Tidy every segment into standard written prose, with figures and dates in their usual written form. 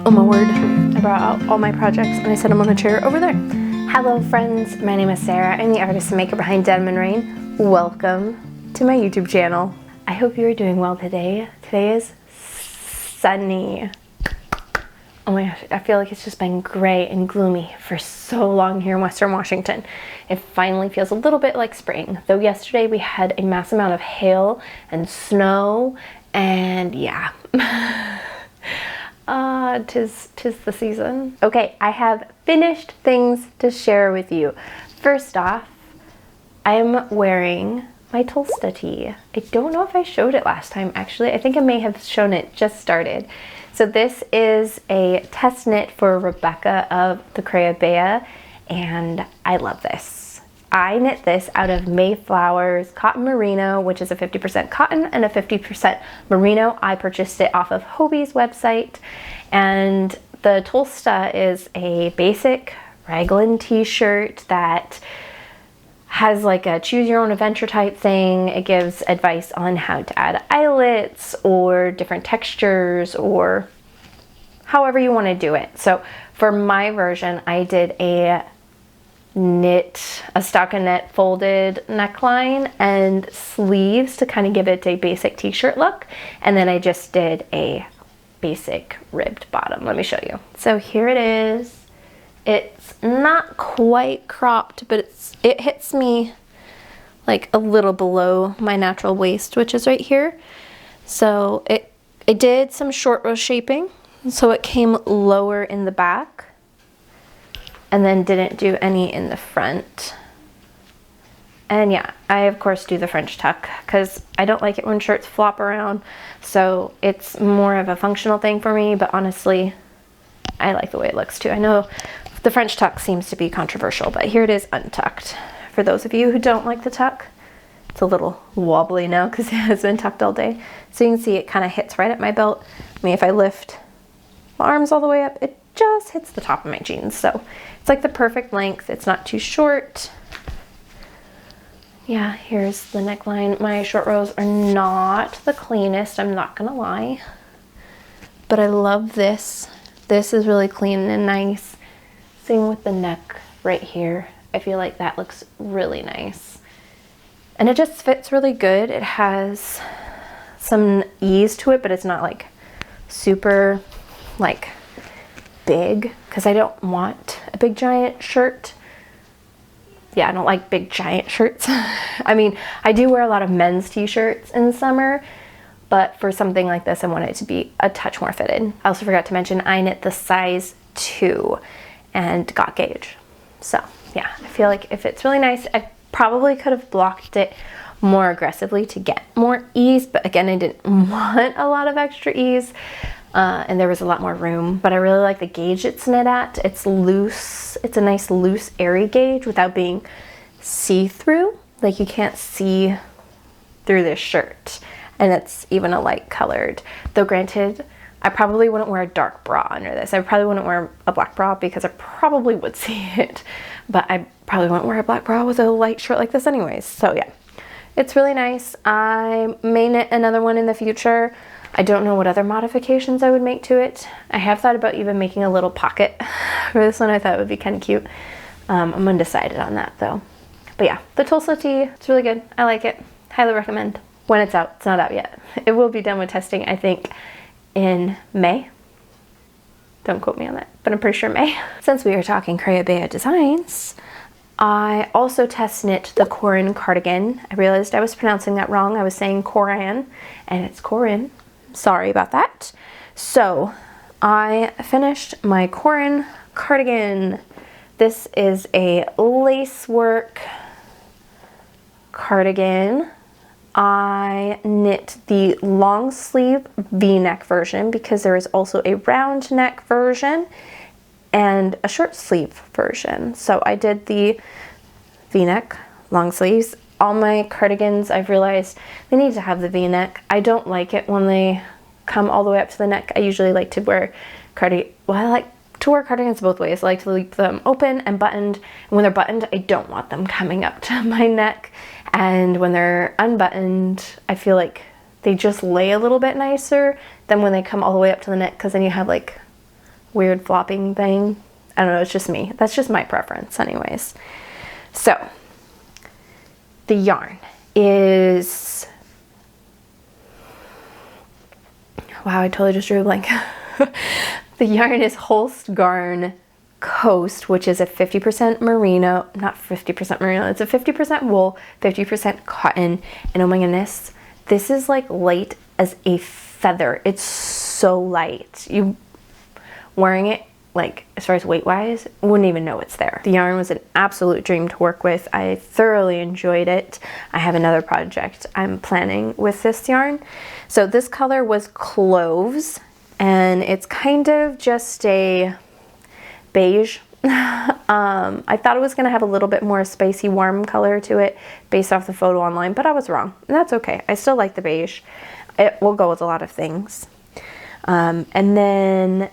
Oh my word. I brought out all my projects and I set them on the chair over there. Hello friends, my name is Sarah. I'm the artist and maker behind Denim and Rain. Welcome to my YouTube channel. I hope you are doing well today. Today is sunny. Oh my gosh, I feel like it's just been gray and gloomy for so long here in Western Washington. It finally feels a little bit like spring. Though yesterday we had a mass amount of hail and snow and yeah. Tis the season. Okay, I have finished things to share with you. First off, I am wearing my Tolsta tee. I don't know if I showed it last time actually. I think I may have shown it just started. So this is a test knit for Rebecca of the Creabea, and I love this. I knit this out of Mayflower's cotton merino, which is a 50% cotton and a 50% merino. I purchased it off of Hobie's website, and the Tolsta is a basic raglan t-shirt that has like a choose your own adventure type thing. It gives advice on how to add eyelets or different textures or however you want to do it. So for my version, I did a stockinette folded neckline and sleeves to kind of give it a basic t-shirt look. And then I just did a basic ribbed bottom. Let me show you. So here it is. It's not quite cropped, but it hits me like a little below my natural waist, which is right here. So it did some short row shaping. So it came lower in the back and then didn't do any in the front. And yeah, I of course do the French tuck because I don't like it when shirts flop around. So it's more of a functional thing for me, but honestly, I like the way it looks too. I know the French tuck seems to be controversial, but here it is untucked. For those of you who don't like the tuck, it's a little wobbly now because it has been tucked all day. So you can see it kind of hits right at my belt. I mean, if I lift my arms all the way up, it just hits the top of my jeans. So it's like the perfect length. It's not too short. Yeah, here's the neckline. My short rows are not the cleanest, I'm not gonna lie, but I love this. This is really clean and nice. Same with the neck right here. I feel like that looks really nice. And it just fits really good. It has some ease to it, but it's not like super like big because I don't want a big giant shirt. Yeah, I don't like big giant shirts. I mean, I do wear a lot of men's t-shirts in the summer, but for something like this, I want it to be a touch more fitted. I also forgot to mention I knit the size 2 and got gauge. So yeah, I feel like if it's really nice, I probably could have blocked it more aggressively to get more ease, but again, I didn't want a lot of extra ease. And there was a lot more room, but I really like the gauge it's knit at. It's loose. It's a nice loose airy gauge without being see-through. Like you can't see through this shirt, and it's even a light colored. Though granted, I probably wouldn't wear a dark bra under this. I probably wouldn't wear a black bra because I probably would see it, but I probably wouldn't wear a black bra with a light shirt like this anyways. So yeah, it's really nice. I may knit another one in the future. I don't know what other modifications I would make to it. I have thought about even making a little pocket for this one. I thought it would be kind of cute. I'm undecided on that though. But yeah, the Tolsta tee, it's really good. I like it. Highly recommend. When it's out. It's not out yet. It will be done with testing, I think, in May. Don't quote me on that, but I'm pretty sure May. Since we are talking Creabea designs, I also test knit the Corin cardigan. I realized I was pronouncing that wrong. I was saying Corran, and it's Corin. Sorry about that. So I finished my Corin cardigan. This is a lace work cardigan. I knit the long sleeve V-neck version because there is also a round neck version and a short sleeve version. So I did the V-neck long sleeves. All my cardigans, I've realized they need to have the V-neck. I don't like it when they come all the way up to the neck. I usually like to wear I like to wear cardigans both ways. I like to leave them open and buttoned. And when they're buttoned, I don't want them coming up to my neck. And when they're unbuttoned, I feel like they just lay a little bit nicer than when they come all the way up to the neck, because then you have like weird flopping thing. I don't know, it's just me. That's just my preference anyways. So the yarn is, wow, I totally just drew a blank. The yarn is Holst Garn Coast, which is a 50% merino, not 50% merino, it's a 50% wool, 50% cotton. And oh my goodness, this is like light as a feather. It's so light. You wearing it, like as far as weight wise, wouldn't even know it's there. The yarn was an absolute dream to work with. I thoroughly enjoyed it. I have another project I'm planning with this yarn. So this color was Cloves, and it's kind of just a beige. I thought it was going to have a little bit more spicy warm color to it based off the photo online, but I was wrong, and that's okay. I still like the beige. It will go with a lot of things. And then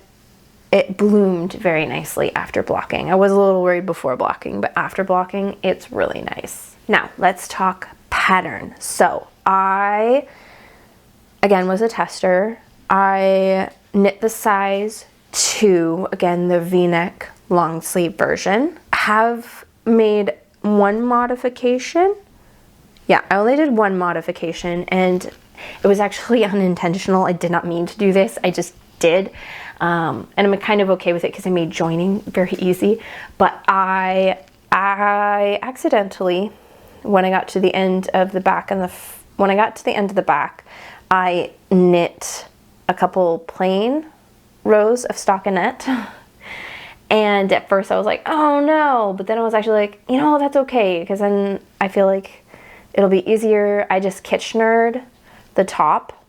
it bloomed very nicely after blocking. I was a little worried before blocking, but after blocking, it's really nice. Now, let's talk pattern. So I, again, was a tester. I knit the size 2, again, the V-neck long sleeve version. Have made one modification. Yeah, I only did one modification, and it was actually unintentional. I did not mean to do this. I just did. And I'm kind of okay with it because I made joining very easy. But I accidentally, when I got to the end of the back and when I got to the end of the back, I knit a couple plain rows of stockinette. And at first I was like, oh no, but then I was actually like, you know, that's okay, because then I feel like it'll be easier. I just Kitchenered the top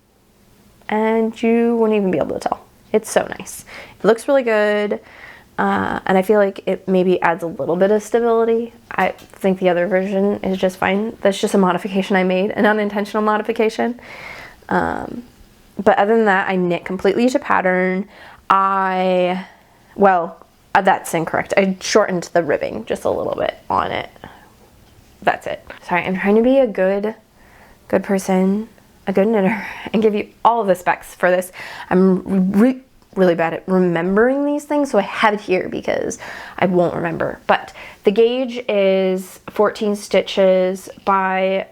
and you wouldn't even be able to tell. It's so nice. It looks really good. And I feel like it maybe adds a little bit of stability. I think the other version is just fine. That's just a modification I made, an unintentional modification. But other than that, I knit completely to pattern. Well, that's incorrect. I shortened the ribbing just a little bit on it. That's it. Sorry, I'm trying to be a good person, a good knitter, and give you all of the specs for this. I'm really bad at remembering these things, so I have it here because I won't remember. But the gauge is 14 stitches by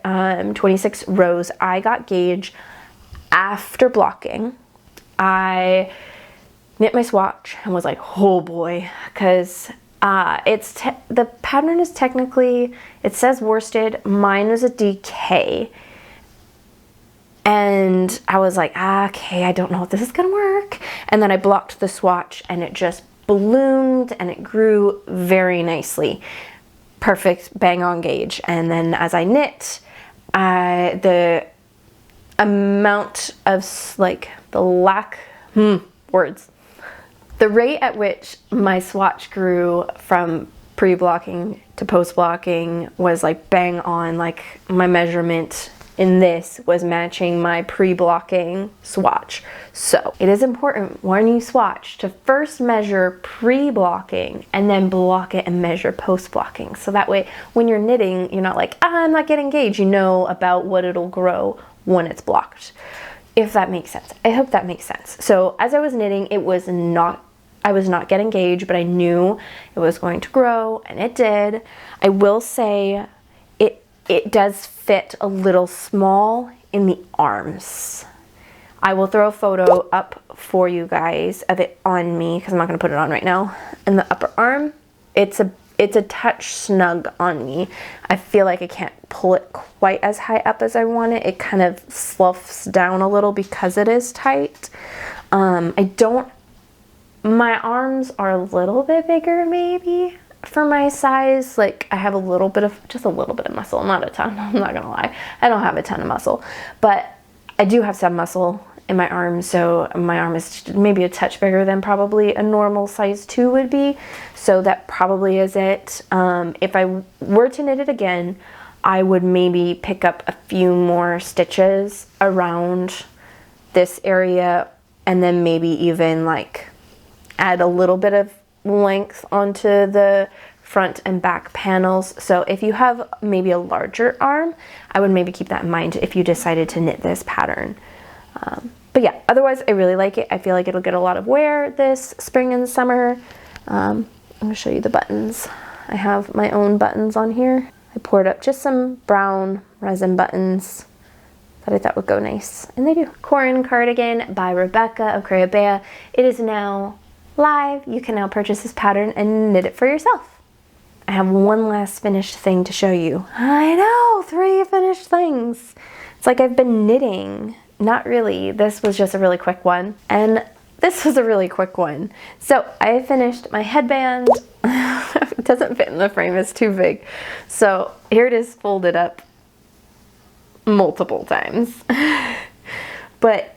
26 rows. I got gauge after blocking. I knit my swatch and was like, oh boy, because the pattern is technically, it says worsted. Mine was a DK. And I was like, okay, I don't know if this is gonna work. And then I blocked the swatch and it just bloomed and it grew very nicely. Perfect bang on gauge. And then as I knit, the amount of the rate at which my swatch grew from pre-blocking to post-blocking was like bang on. Like my measurement in this was matching my pre-blocking swatch. So it is important when you swatch to first measure pre-blocking and then block it and measure post-blocking. So that way when you're knitting, you're not like, I'm not getting gauge. You know about what it'll grow when it's blocked. If that makes sense. I hope that makes sense. So as I was knitting, I was not getting gauge, but I knew it was going to grow, and it did. I will say it does fit a little small in the arms. I will throw a photo up for you guys of it on me because I'm not going to put it on right now. In the upper arm, it's a touch snug on me. I feel like I can't pull it quite as high up as I want it. It kind of sloughs down a little because it is tight. My arms are a little bit bigger maybe for my size. Like I have just a little bit of muscle, not a ton. I'm not gonna lie. I don't have a ton of muscle, but I do have some muscle in my arm. So my arm is maybe a touch bigger than probably a normal size 2 would be. So that probably is it. If I were to knit it again, I would maybe pick up a few more stitches around this area and then maybe even like add a little bit of length onto the front and back panels. So if you have maybe a larger arm, I would maybe keep that in mind if you decided to knit this pattern. But yeah, otherwise I really like it. I feel like it'll get a lot of wear this spring and summer. I'm gonna show you the buttons. I have my own buttons on here. I poured up just some brown resin buttons that I thought would go nice, and they do. Corin cardigan by Rebecca of Creabea. It is now live. You can now purchase this pattern and knit it for yourself. I have one last finished thing to show you. I know, 3 finished things. It's like I've been knitting. Not really. This was just a really quick one, and this was a really quick one. So I finished my headband. It doesn't fit in the frame, it's too big. So here it is folded up multiple times. But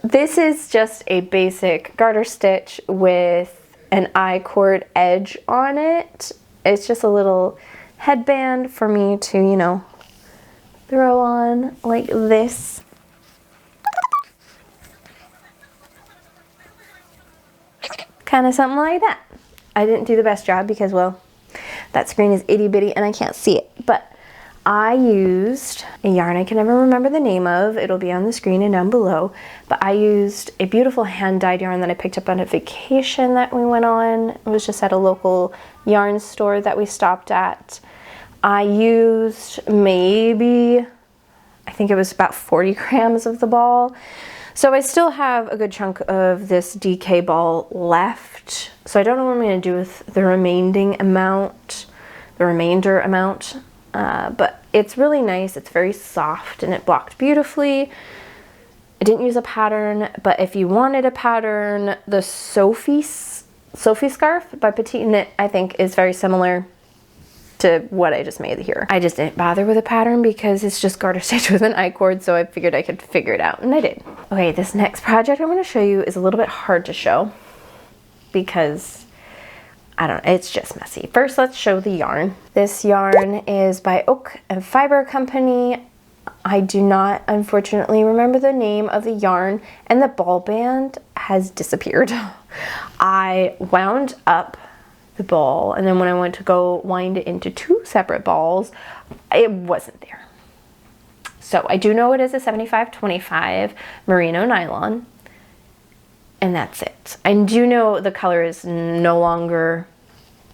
this is just a basic garter stitch with an I-cord edge on it. It's just a little headband for me to, you know, throw on like this. Kind of something like that. I didn't do the best job because, well, that screen is itty bitty and I can't see it, but I used a yarn I can never remember the name of. It'll be on the screen and down below, but I used a beautiful hand-dyed yarn that I picked up on a vacation that we went on. It was just at a local yarn store that we stopped at. I used maybe, I think it was about 40 grams of the ball. So I still have a good chunk of this DK ball left. So I don't know what I'm going to do with the remainder amount. But it's really nice. It's very soft and it blocked beautifully. I didn't use a pattern, but if you wanted a pattern, the Sofie Scarf by Petite Knit, I think is very similar to what I just made here. I just didn't bother with a pattern because it's just garter stitch with an I-cord, so I figured I could figure it out, and I did. Okay, this next project I'm going to show you is a little bit hard to show because, I don't know, it's just messy. First, let's show the yarn. This yarn is by Oak and Fiber Company. I do not, unfortunately, remember the name of the yarn, and the ball band has disappeared. I wound up the ball, and then when I went to go wind it into 2 separate balls, it wasn't there. So I do know it is a 75/25 merino nylon, and that's it. I do know the color is no longer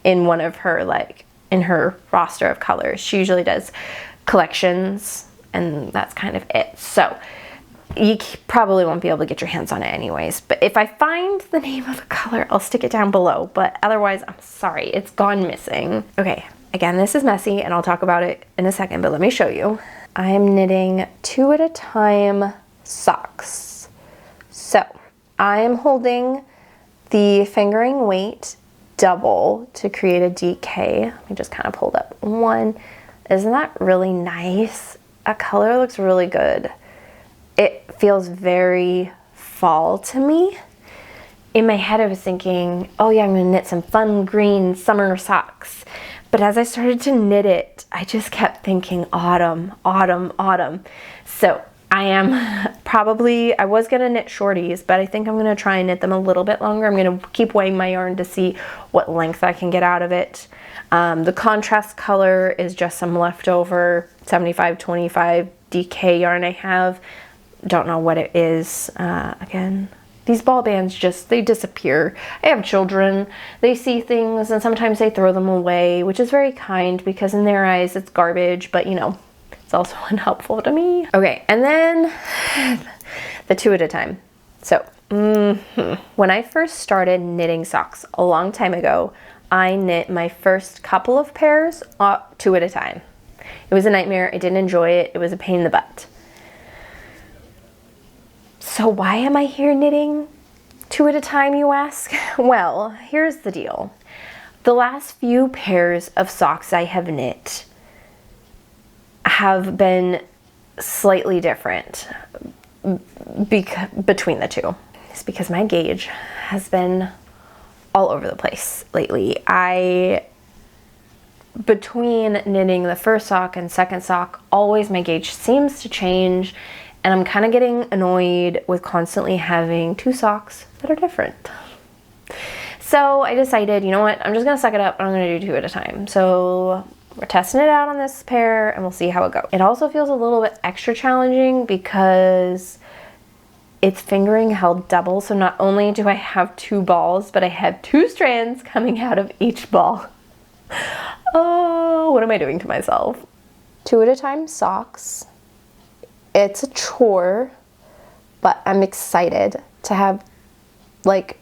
in one of her, like, in her roster of colors. She usually does collections, and that's kind of it. So you probably won't be able to get your hands on it anyways, but if I find the name of the color, I'll stick it down below, but otherwise, I'm sorry, it's gone missing. Okay, again, this is messy, and I'll talk about it in a second, but let me show you. I am knitting 2 at a time socks. So I am holding the fingering weight double to create a DK. Let me just kind of hold up one. Isn't that really nice? That color looks really good. It feels very fall to me. In my head, I was thinking, oh yeah, I'm gonna knit some fun green summer socks. But as I started to knit it, I just kept thinking autumn, autumn, autumn. So I am probably, I was gonna knit shorties, but I think I'm gonna try and knit them a little bit longer. I'm gonna keep weighing my yarn to see what length I can get out of it. The contrast color is just some leftover 75/25 DK yarn I have. Don't know what it is. Again, these ball bands just, they disappear. I have children, they see things and sometimes they throw them away, which is very kind because in their eyes it's garbage, but you know, it's also unhelpful to me. Okay, and then the 2 at a time. So when I first started knitting socks a long time ago, I knit my first couple of pairs 2 at a time. It was a nightmare. I didn't enjoy it. It was a pain in the butt. So why am I here knitting 2 at a time, you ask? Well, here's the deal. The last few pairs of socks I have knit have been slightly different between the 2. It's because my gauge has been all over the place lately. Between knitting the first sock and second sock, always my gauge seems to change, and I'm kind of getting annoyed with constantly having 2 socks that are different. So I decided, you know what, I'm just gonna suck it up and I'm gonna do 2 at a time. So we're testing it out on this pair and we'll see how it goes. It also feels a little bit extra challenging because it's fingering held double, so not only do I have 2 balls, but I have 2 strands coming out of each ball. Oh, what am I doing to myself? 2 at a time socks. It's a chore, but I'm excited to have, like,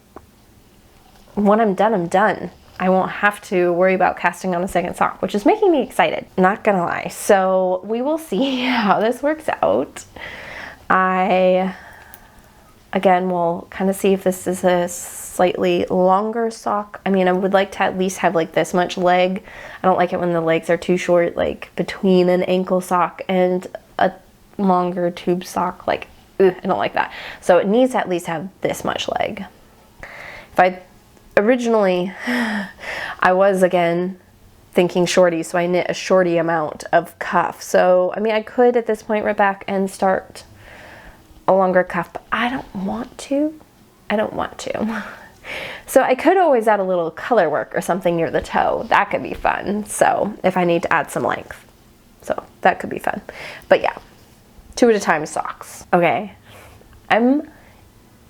when I'm done, I'm done. I won't have to worry about casting on a second sock, which is making me excited, not gonna lie. So we will see how this works out. I, again, will kind of see if this is a slightly longer sock. I mean, I would like to at least have like this much leg. I don't like it when the legs are too short, like between an ankle sock and a longer tube sock. Like, ugh, I don't like that. So it needs to at least have this much leg. If I originally, I was again thinking shorty, so I knit a shorty amount of cuff. So, I mean, I could at this point right back and start a longer cuff, but I don't want to. I don't want to. So I could always add a little color work or something near the toe. That could be fun. So if I need to add some length. So that could be fun. But yeah, 2 at a time socks. Okay, I'm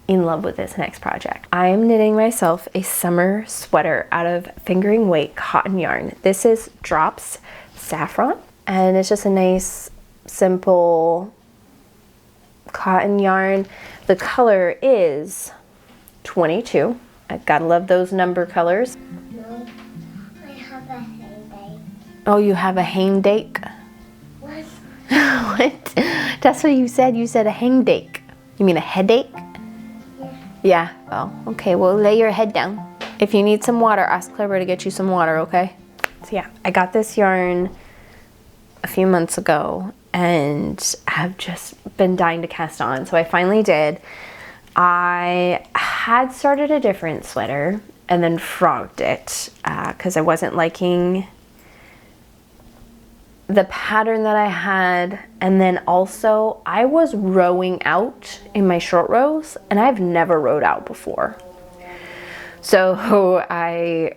in love with this next project. I am knitting myself a summer sweater out of fingering weight cotton yarn. This is Drops Safran, and it's just a nice, simple cotton yarn. The color is 22. I gotta love those number colors. No, I have a headache. Oh, you have a headache? What? What? That's what you said. You said a headache. You mean a headache? Yeah. Oh, okay. Well, lay your head down. If you need some water, ask Clever to get you some water, okay? So yeah, I got this yarn a few months ago and have just been dying to cast on. So I finally did. I had started a different sweater and then frogged it because I wasn't liking the pattern that I had, and then also I was rowing out in my short rows and I've never rowed out before. So I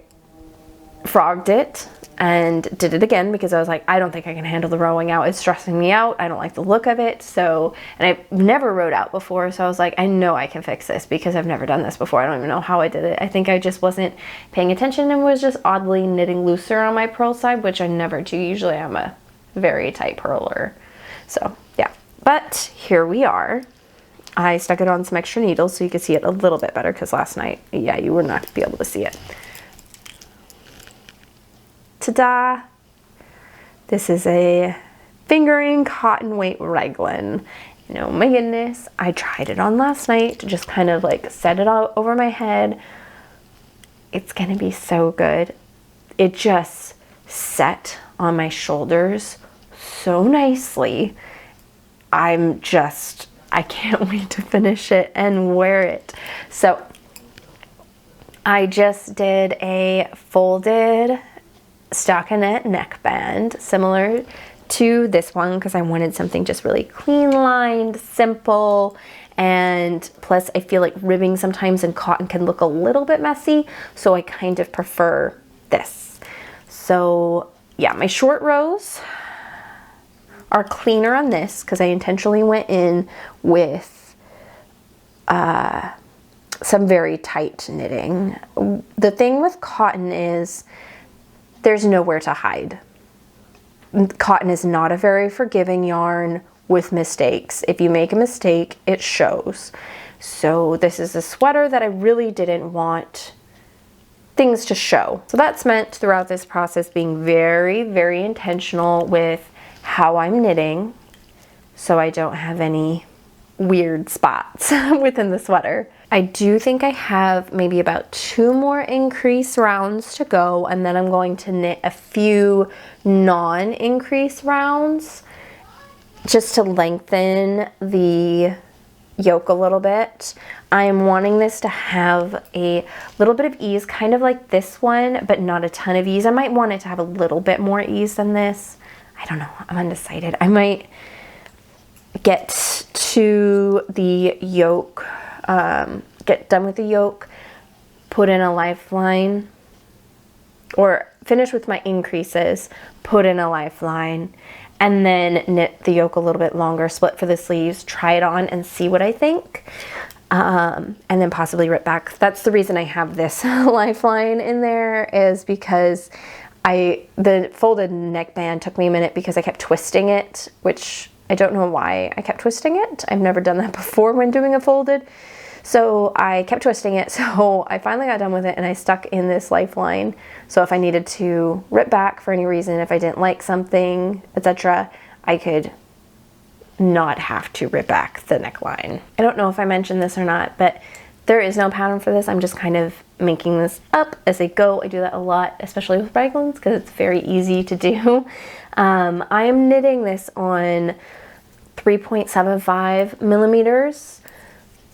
frogged it and did it again because I was like, I don't think I can handle the rowing out. It's stressing me out. I don't like the look of it. So, and I've never rowed out before. So I was like, I know I can fix this because I've never done this before. I don't even know how I did it. I think I just wasn't paying attention and was just oddly knitting looser on my purl side, which I never do. Usually I'm a very tight purler. So yeah, but here we are. I stuck it on some extra needles so you could see it a little bit better because last night, yeah, you would not be able to see it. Ta-da! This is a fingering cotton weight raglan. You know, my goodness, I tried it on last night to just kind of like set it all over my head. It's gonna be so good. It just set on my shoulders so nicely. I can't wait to finish it and wear it. So I just did a folded stockinette neckband similar to this one because I wanted something just really clean lined, simple, and plus I feel like ribbing sometimes in cotton can look a little bit messy, so I kind of prefer this. So yeah, my short rows are cleaner on this because I intentionally went in with some very tight knitting. The thing with cotton is there's nowhere to hide. Cotton is not a very forgiving yarn with mistakes. If you make a mistake, it shows. So this is a sweater that I really didn't want things to show. So that's meant throughout this process being very, very intentional with how I'm knitting so I don't have any weird spots within the sweater. I do think I have maybe about 2 more increase rounds to go, and then I'm going to knit a few non-increase rounds just to lengthen the yoke a little bit. I am wanting this to have a little bit of ease, kind of like this one, but not a ton of ease. I might want it to have a little bit more ease than this. I don't know, I'm undecided. I might get to the yoke, get done with the yoke, put in a lifeline, or finish with my increases, put in a lifeline, and then knit the yoke a little bit longer, split for the sleeves, try it on and see what I think. And then possibly rip back. That's the reason I have this lifeline in there, is because the folded neckband took me a minute because I kept twisting it, which I don't know why I kept twisting it. I've never done that before when doing a folded. So I kept twisting it. So I finally got done with it and I stuck in this lifeline. So if I needed to rip back for any reason, if I didn't like something, etc., I could not have to rip back the neckline. I don't know if I mentioned this or not, but there is no pattern for this. I'm just kind of making this up as I go. I do that a lot, especially with raglan's, because it's very easy to do. I am knitting this on 3.75 millimeters.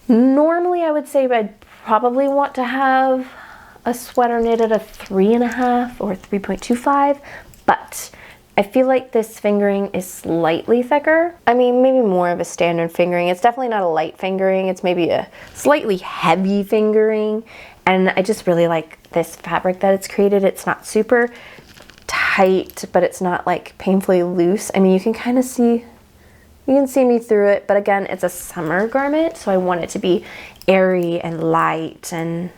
Normally I would say I'd probably want to have a sweater knitted at a 3.5 or 3.25, but I feel like this fingering is slightly thicker. I mean, maybe more of a standard fingering. It's definitely not a light fingering. It's maybe a slightly heavy fingering. And I just really like this fabric that it's created. It's not super tight, but it's not like painfully loose. I mean, you can kind of see, you can see me through it, but again, it's a summer garment, so I want it to be airy and light, and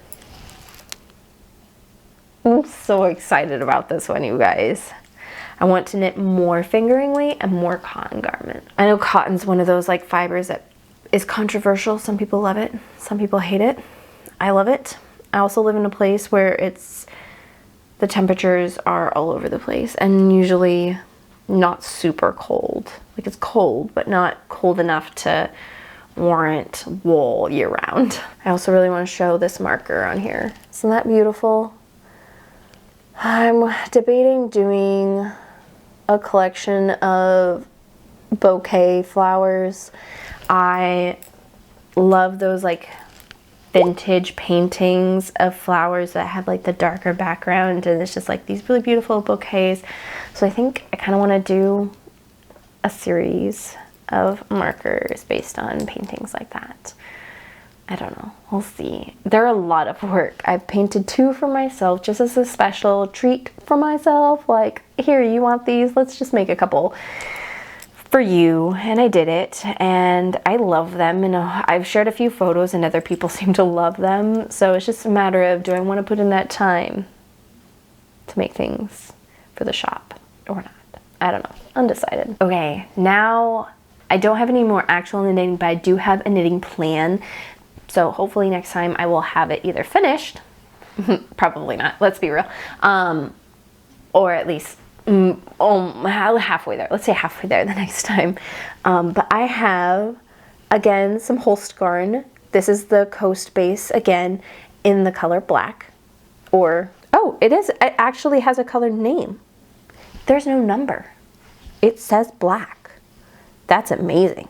I'm so excited about this one, you guys. I want to knit more fingeringly and more cotton garment. I know cotton's one of those like fibers that is controversial. Some people love it, some people hate it. I love it. I also live in a place where the temperatures are all over the place and usually not super cold. Like, it's cold, but not cold enough to warrant wool year round. I also really want to show this marker on here. Isn't that beautiful? I'm debating doing a collection of bouquet flowers. I love those like vintage paintings of flowers that have like the darker background, and it's just like these really beautiful bouquets. So I think I kind of want to do a series of markers based on paintings like that. I don't know, we'll see. They're a lot of work. I've painted 2 for myself just as a special treat for myself. Like, here, you want these? Let's just make a couple for you. And I did it, and I love them. And I've shared a few photos and other people seem to love them. So it's just a matter of, do I want to put in that time to make things for the shop or not? I don't know, undecided. Okay, now I don't have any more actual knitting, but I do have a knitting plan. So hopefully next time I will have it either finished, probably not, let's be real, or at least halfway there. Let's say halfway there the next time. But I have, again, some Holst garn. This is the Coast base, again, in the color black. Or, oh, it actually has a colored name. There's no number. It says black. That's amazing.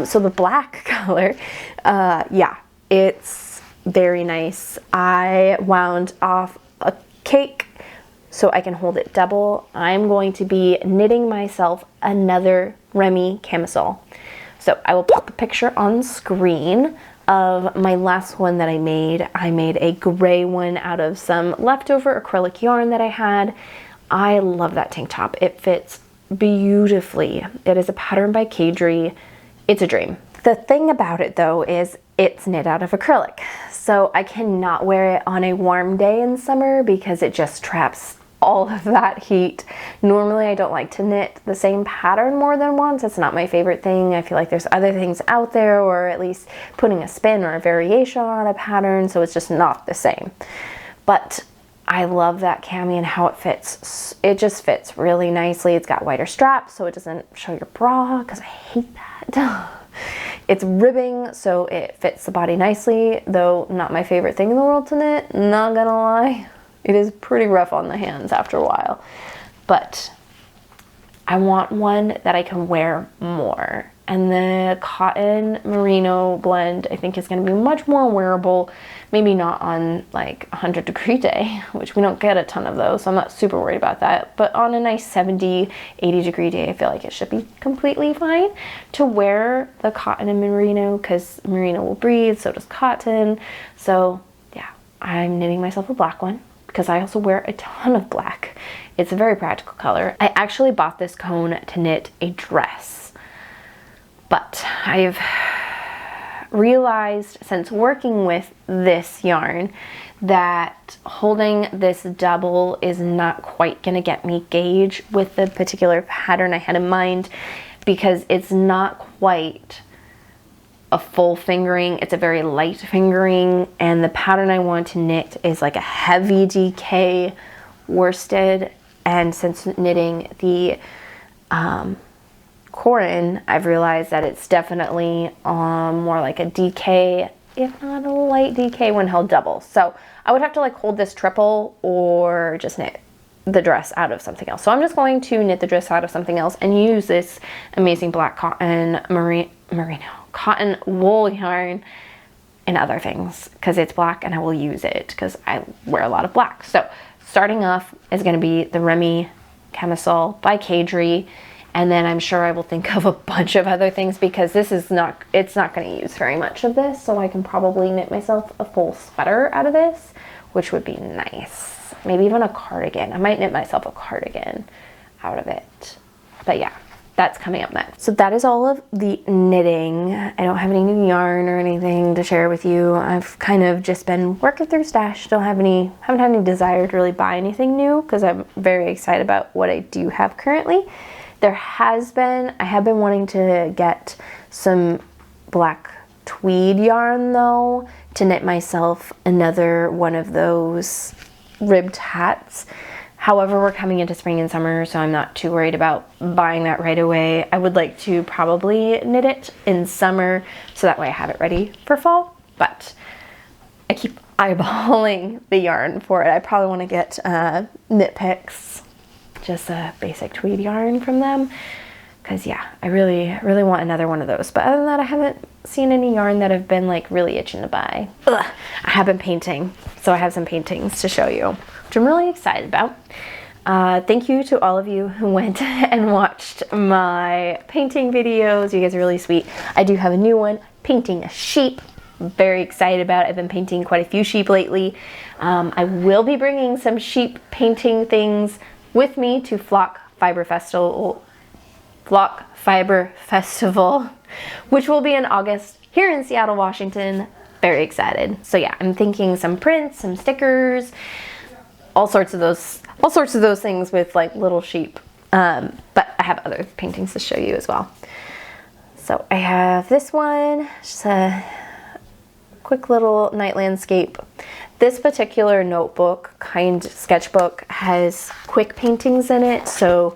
So the black color, yeah, it's very nice. I wound off a cake so I can hold it double. I'm going to be knitting myself another Remy camisole. So I will pop a picture on screen of my last one that I made. I made a gray one out of some leftover acrylic yarn that I had. I love that tank top. It fits beautifully. It is a pattern by Kadri. It's a dream. The thing about it though is it's knit out of acrylic. So I cannot wear it on a warm day in summer because it just traps all of that heat. Normally I don't like to knit the same pattern more than once. It's not my favorite thing. I feel like there's other things out there, or at least putting a spin or a variation on a pattern, so it's just not the same. But I love that cami and how it fits. It just fits really nicely. It's got wider straps so it doesn't show your bra, because I hate that. It's ribbing, so it fits the body nicely, though not my favorite thing in the world to knit, not gonna lie. It is pretty rough on the hands after a while, but I want one that I can wear more. And the cotton merino blend I think is going to be much more wearable, maybe not on like 100-degree day, which we don't get a ton of those, so I'm not super worried about that, but on a nice 70, 80-degree day I feel like it should be completely fine to wear the cotton and merino, because merino will breathe, so does cotton. So yeah, I'm knitting myself a black one because I also wear a ton of black. It's a very practical color. I actually bought this cone to knit a dress, but I've realized since working with this yarn that holding this double is not quite gonna get me gauge with the particular pattern I had in mind, because it's not quite a full fingering, it's a very light fingering, and the pattern I want to knit is like a heavy DK worsted. And since knitting the Corin, I've realized that it's definitely more like a DK, if not a light DK when held double. So I would have to like hold this triple or just knit the dress out of something else. So I'm just going to knit the dress out of something else and use this amazing black cotton merino cotton wool yarn and other things, because it's black and I will use it because I wear a lot of black. So starting off is going to be the Remy camisole by Kadri, and then I'm sure I will think of a bunch of other things, because this is not, it's not going to use very much of this, so I can probably knit myself a full sweater out of this, which would be nice. Maybe even a cardigan. I might knit myself a cardigan out of it. But yeah, that's coming up next. So that is all of the knitting. I don't have any new yarn or anything to share with you. I've kind of just been working through stash. Haven't had any desire to really buy anything new, because I'm very excited about what I do have currently. I have been wanting to get some black tweed yarn though, to knit myself another one of those ribbed hats. However, we're coming into spring and summer, so I'm not too worried about buying that right away. I would like to probably knit it in summer, so that way I have it ready for fall. But I keep eyeballing the yarn for it. I probably want to get Knit Picks, just a basic tweed yarn from them, because yeah, I really want another one of those. But other than that, I haven't seen any yarn that have been like really itching to buy. Ugh. I have been painting, so I have some paintings to show you, which I'm really excited about. Thank you to all of you who went and watched my painting videos. You guys are really sweet. I do have a new one, painting a sheep. I'm very excited about it. I've been painting quite a few sheep lately. I will be bringing some sheep painting things with me to Flock Fiber Festival, which will be in August here in Seattle, Washington. Very excited. So yeah, I'm thinking some prints, some stickers, all sorts of those things with like little sheep. But I have other paintings to show you as well. So I have this one, just a quick little night landscape. This particular notebook, sketchbook, has quick paintings in it, so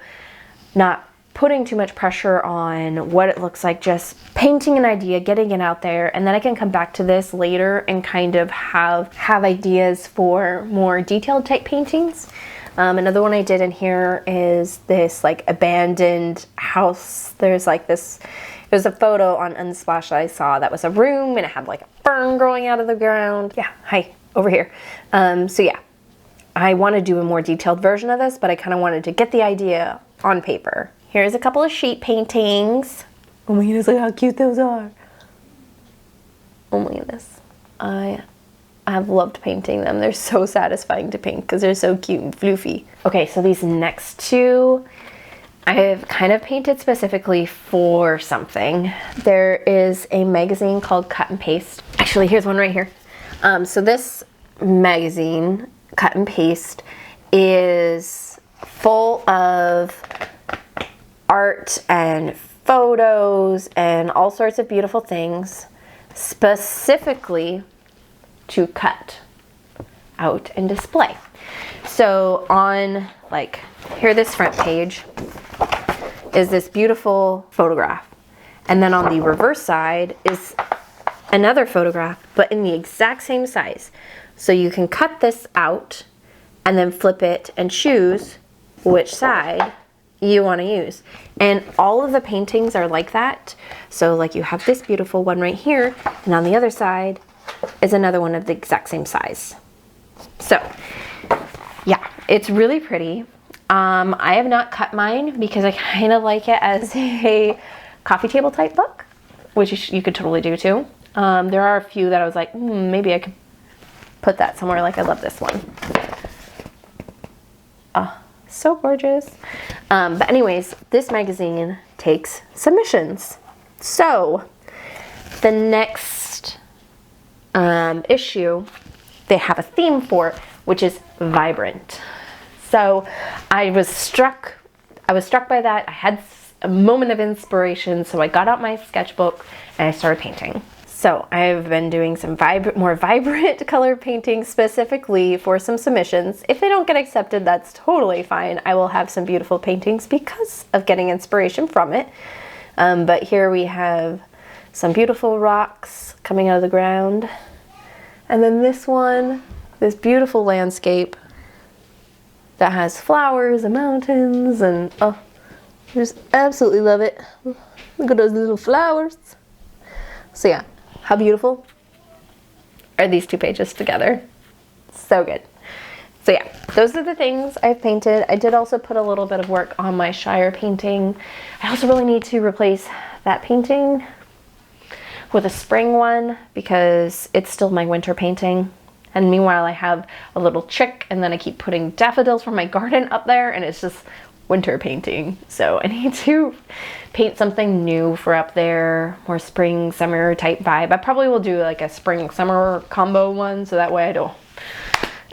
not putting too much pressure on what it looks like, just painting an idea, getting it out there, and then I can come back to this later and kind of have ideas for more detailed type paintings. Another one I did in here is this like abandoned house. There's like this, it was a photo on Unsplash that I saw that was a room and it had like a fern growing out of the ground. Yeah, hi, over here. So yeah, I want to do a more detailed version of this, but I kind of wanted to get the idea on paper. Here's a couple of sheep paintings. Oh my goodness, look how cute those are. Oh my goodness. I have loved painting them. They're so satisfying to paint because they're so cute and floofy. Okay, so these next two, I have kind of painted specifically for something. There is a magazine called Cut and Paste. Actually, here's one right here. So this magazine, Cut and Paste, is full of art and photos and all sorts of beautiful things, specifically to cut out and display. So on, like, here, this front page is this beautiful photograph, and then on the reverse side is another photograph, but in the exact same size. So you can cut this out and then flip it and choose which side you want to use. And all of the paintings are like that. So like you have this beautiful one right here, and on the other side is another one of the exact same size. So yeah, it's really pretty. I have not cut mine because I kind of like it as a coffee table type book, which you could totally do too. There are a few that I was like, maybe I could put that somewhere. Like I love this one. So gorgeous. But anyways, this magazine takes submissions. So the next issue, they have a theme for it, which is vibrant. So I was struck by that. I had a moment of inspiration, so I got out my sketchbook and I started painting. So I've been doing some more vibrant color painting specifically for some submissions. If they don't get accepted, that's totally fine. I will have some beautiful paintings because of getting inspiration from it. But here we have some beautiful rocks coming out of the ground. And then this one, this beautiful landscape that has flowers and mountains, and oh, I just absolutely love it. Look at those little flowers. So yeah, how beautiful are these two pages together? So good. So yeah, those are the things I've painted. I did also put a little bit of work on my Shire painting. I also really need to replace that painting with a spring one because it's still my winter painting. And meanwhile, I have a little chick, and then I keep putting daffodils from my garden up there, and it's just winter painting. So I need to paint something new for up there, more spring, summer type vibe. I probably will do like a spring, summer combo one, so that way I don't,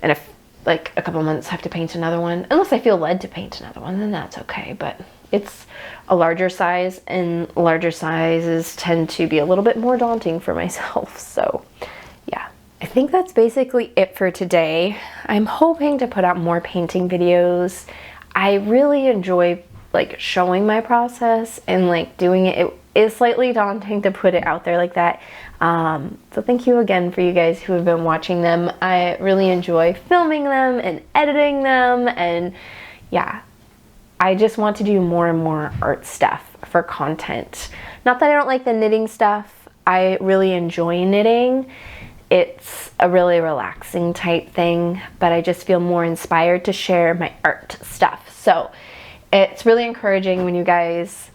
and if like a couple months have to paint another one, unless I feel led to paint another one, then that's okay. But it's a larger size, and larger sizes tend to be a little bit more daunting for myself. So yeah, I think that's basically it for today. I'm hoping to put out more painting videos. I really enjoy like showing my process and like doing it. It is slightly daunting to put it out there like that. So thank you again for you guys who have been watching them. I really enjoy filming them and editing them, and yeah, I just want to do more and more art stuff for content. Not that I don't like the knitting stuff. I really enjoy knitting. It's a really relaxing type thing, but I just feel more inspired to share my art stuff. So it's really encouraging when you guys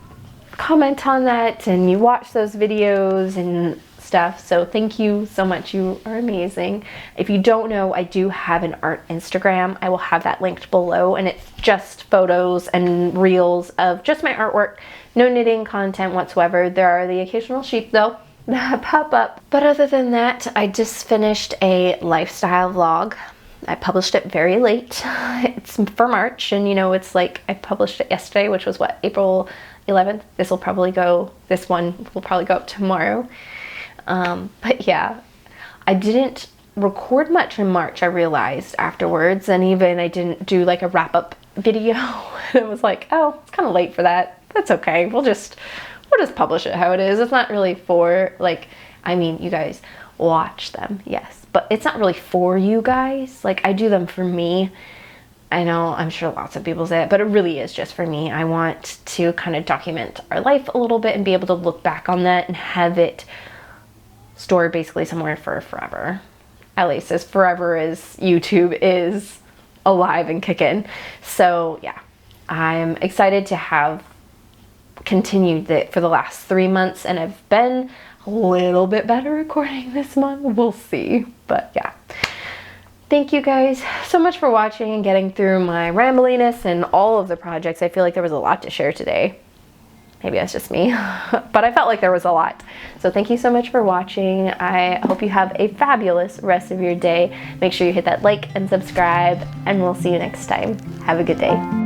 comment on that and you watch those videos and stuff. So thank you so much. You are amazing. If you don't know, I do have an art Instagram. I will have that linked below, and it's just photos and reels of just my artwork. No knitting content whatsoever. There are the occasional sheep though that pop up. But other than that, I just finished a lifestyle vlog. I published it very late. It's for March, and you know, it's like I published it yesterday, which was what, April 11th. This one will probably go up tomorrow. But yeah, I didn't record much in March, I realized afterwards, and even I didn't do like a wrap-up video. It was like, oh, it's kind of late for that. That's okay. We'll just publish it how it is. It's not really for like, I mean, you guys watch them, yes, but it's not really for you guys. Like, I do them for me. I know, I'm sure lots of people say it, but it really is just for me. I want to kind of document our life a little bit and be able to look back on that and have it stored basically somewhere for forever. At least as forever as YouTube is alive and kicking. So yeah, I'm excited to have continued it for the last 3 months, and I've been a little bit better recording this month. We'll see, but yeah. Thank you guys so much for watching and getting through my rambliness and all of the projects. I feel like there was a lot to share today. Maybe that's just me, but I felt like there was a lot. So thank you so much for watching. I hope you have a fabulous rest of your day. Make sure you hit that like and subscribe, and we'll see you next time. Have a good day.